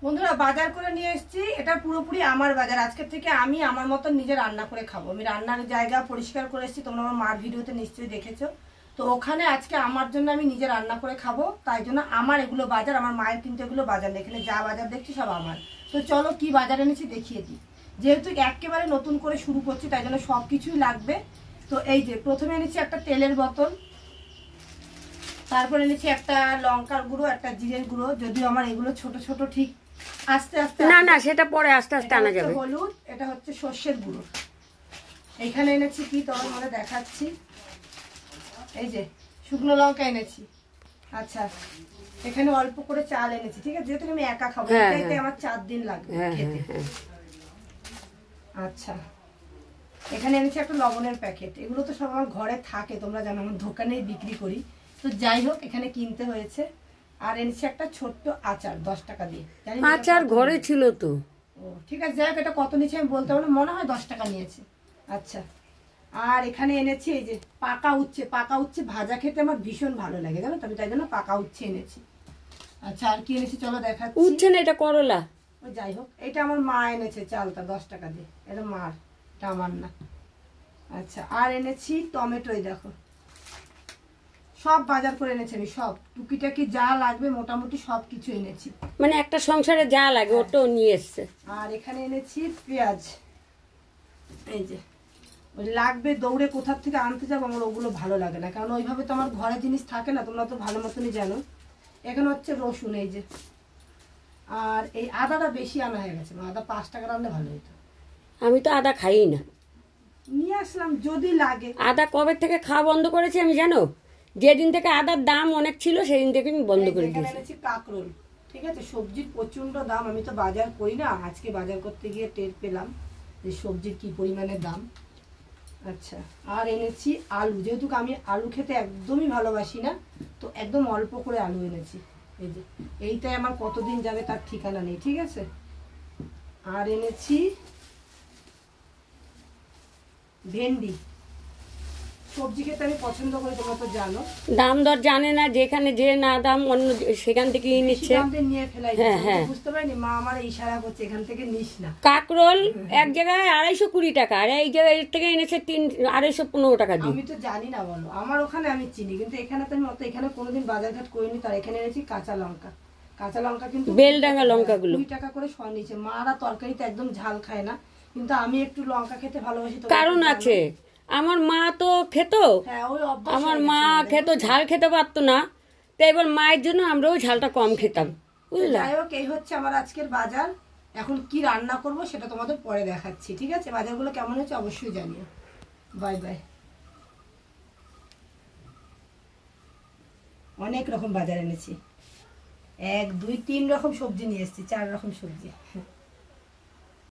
বন্ধুরা বাজার করে নিয়ে এসেছি, এটা পুরোপুরি আমার বাজার। আজকের থেকে আমি আমার মতন নিজে রান্না করে খাবো। আমি রান্নার জায়গা পরিষ্কার করে এসেছি, তোমরা আমার মার ভিডিওতে নিশ্চয়ই দেখেছো। তো ওখানে আজকে আমার জন্য আমি নিজে রান্না করে খাবো, তাই জন্য আমার এগুলো বাজার। আমার মায়ের কিন্তু এগুলো বাজার, এখানে যা বাজার দেখছি সব আমার। তো চলো কি বাজার এনেছি দেখিয়ে দিই। যেহেতু একেবারে নতুন করে শুরু করছি তাই জন্য সব কিছুই লাগবে। তো এই যে প্রথমে এনেছি একটা তেলের বোতল, তারপর এনেছি একটা লঙ্কার গুঁড়ো, একটা জিরের গুঁড়ো। যদিও আমার এগুলো ছোট ছোট, ঠিক আস্তে আস্তে না সেটা পরে আস্তে আস্তে আনা যাবে। হলুদ, এটা হচ্ছে সর্ষের গুঁড়ো। এইখানে এনেছি কি তোমার মনে দেখাচ্ছি, এই যে শুকনো লঙ্কা এনেছি। আচ্ছা, এখানে অল্প করে চাল এনেছি, ঠিক আছে, যেহেতু আমি একা খাবো, এটাতে আমার 4 দিন লাগবে খেতে। আচ্ছা, এখানে এনেছি একটা লবণের প্যাকেট। এগুলো তো সব আমার ঘরে থাকে, তোমরা জানো আমার দোকানেই বিক্রি করি। তো যাই হোক এখানে কিনতে হয়েছে। আর এনেছি একটা ছোট্ট আচার 10 টাকা দিয়ে। আচার ঘরে ছিল তো। ও ঠিক আছে, যাই হোক এটা কত নিয়েছে আমি বলতে পারবো না, মনে হয় 10 টাকা নিয়েছে। আচ্ছা, আর এখানে এনেছি এই যে পাকা উচ্ছে। পাকা উচ্ছে ভাজা খেতে আমার ভীষণ ভালো লাগে, জানো তো, আমি তাই জন্য পাকা উচ্ছে এনেছি। আচ্ছা, আর কি এনেছি চলো দেখাচ্ছি। উচ্ছে না, এটা করলা। ও যাই হোক, এটা আমার মা এনেছে চালটা 10 টাকা দিয়ে, এটা মার, এটা আমার না। আচ্ছা, আর এনেছি টমেটো। এই দেখো সব বাজার করে এনেছি আমি, সব টুকিটাকি যা লাগবে মোটামুটি সব কিছু এনেছি, মানে একটা সংসারে যা লাগে ওটাও নিয়ে এসছে। আর এখানে এনেছি পেঁয়াজ। এই যে ওই লাগবে, দৌড়ে কোথার থেকে আনতে যাবো, আমার ওগুলো ভালো লাগে না, কারণ ওইভাবে তো আমার ঘরে জিনিস থাকে না, তোমরা তো ভালো মতনই জানো। এখানে হচ্ছে রসুন, এই যে। আর এই আদাটা বেশি আনা হয়ে গেছে, আদা 5 টাকা আনলে ভালো হতো। আমি তো আদা খাই না, নিয়ে আসলাম যদি লাগে। আদা কবে থেকে খাওয়া বন্ধ করেছি আমি জানো? যেদিন থেকে আদার দাম অনেক ছিল সেদিন থেকে আমি বন্ধ করে দিয়েছি। এনেছি কাঁকরোল, ঠিক আছে, সবজির প্রচন্ড দাম। আমি তো বাজার করি না, আজকে বাজার করতে গিয়ে টের পেলাম যে সবজির কি পরিমাণে দাম। আচ্ছা, আর এনেছি আলু, যেহেতু আমি আলু খেতে একদমই ভালোবাসি না, তো একদম অল্প করে আলু এনেছি। এই যে এইটাই আমার কতদিন যাবে তার ঠিকানা নেই, ঠিক আছে। আর এনেছি ভেন্ডি। সবজি খেতে আমি পছন্দ করি, তোমরা তো জানো। দাম দর জানে না, যেখানে যে না দাম অন্য সেখান থেকে নিচ্ছে। নিয়ে ফেলাই, বুঝতে পারিনি, মা আমার ইশারা করছে এখান থেকে নিস না। কাকরোল এক জায়গায় 220 টাকা, আর এই জায়গায় থেকে এনেছে 215 টাকা দিয়ে। আমি তো জানি না বলো, আমার ওখানে আমি চিনি, কিন্তু এখানে তো আমি এখানে কোনোদিন বাজারঘাট করিনি। তার এখানে এনেছি কাঁচা লঙ্কা। কাঁচা লঙ্কা কিন্তু বেলডাঙ্গা লঙ্কাগুলো 2 টাকা করে শোয়া নিয়েছে। মারা তরকারিতে একদম ঝাল খায় না, কিন্তু আমি একটু লঙ্কা খেতে ভালোবাসি। কারণ আছে, আমার মা তো খেত, আমার মা খেত, ঝাল খেতে পারতো না, তাই এবার মায়ের জন্য আমরাও ঝালটা কম খেতাম, বুঝলে। যাই হোক, এই হচ্ছে আমার আজকের বাজার। এখন কি রান্না করব সেটা তোমাদের পরে দেখাচ্ছি, ঠিক আছে। বাজারগুলো কেমন হচ্ছে অবশ্যই জানিও। Bye bye. অনেক রকম বাজার এনেছি, 1 2 3 রকম সবজি নিয়ে এসেছি, 4 রকম সবজি।